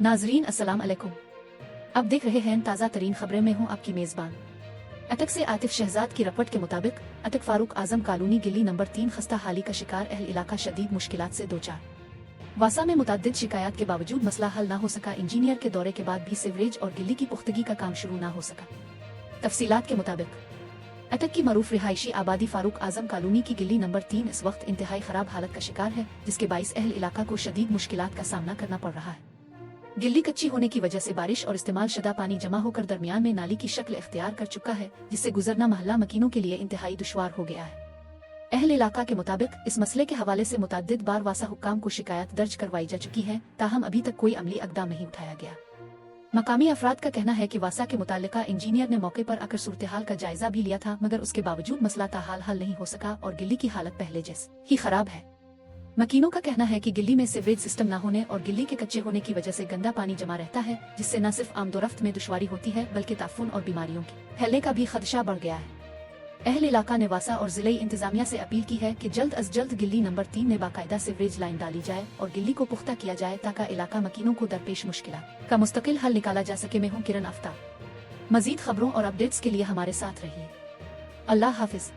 नाजरीन अस्सलाम अलैकुम। अब देख रहे हैं ताज़ा तरीन खबरें। में हूँ आपकी मेज़बान। अटक से आतिफ शहजाद की रपट के मुताबिक अटक फारूक आजम कॉलोनी गिल्ली नंबर 3 खस्ता हाली का शिकार अहल इलाका शदीद मुश्किलात से दो चार। वासा में मुतअद्दिद शिकायत के बावजूद मसला हल ना हो सका। इंजीनियर के दौरे के बाद भी सीवरेज और गिल्ली की पुख्तगी का काम शुरू ना हो सका। तफसीलात के मुताबिक अटक की मरूफ रिहायशी आबादी फारूक आजम कॉलोनी की गिल्ली नंबर 3 इस वक्त इंतहाई खराब हालत का शिकार है, जिसके बाइस अहल इलाका को शदीद मुश्किलात का सामना करना पड़ रहा है। गिल्ली कच्ची होने की वजह से बारिश और इस्तेमाल शुदा पानी जमा होकर दरमियान में नाली की शक्ल इख्तियार कर चुका है, जिससे गुजरना महल्ला मकीनों के लिए इंतहाई दुश्वार हो गया है। अहल इलाका के मुताबिक इस मसले के हवाले से मुतअद्दिद बार वासा हुक्काम को शिकायत दर्ज करवाई जा चुकी है, ताहम अभी तक कोई अमली इक़दाम नहीं उठाया गया। मकामी अफराद का कहना है कि वासा के मुतालिका इंजीनियर ने मौके पर आकर सूरत हाल का जायजा भी लिया था, मगर उसके बावजूद मसला ताहाल हल नहीं हो सका और गिल्ली की हालत पहले जैसी ही खराब है। मकीनों का कहना है कि गिल्ली में सीवरेज सिस्टम न होने और गिल्ली के कच्चे होने की वजह से गंदा पानी जमा रहता है, जिससे न सिर्फ आमदोरफ्त में दुश्वारी होती है बल्कि ताफून और बीमारियों के फैलने का भी खदशा बढ़ गया है। अहल इलाका ने वासा और जिले इंतजामिया से अपील की है कि जल्द अज जल्द गिल्ली नंबर 3 में बाकायदा सीवरेज लाइन डाली जाए और गिल्ली को पुख्ता किया जाए, ताकि इलाका मकीनों को दरपेश मुश्किलात का मुस्तकिल हल निकाला जा सके। मैं हूँ किरण आफ्ताब। मजीद खबरों और अपडेट्स के लिए हमारे साथ रहिए। अल्लाह हाफिज।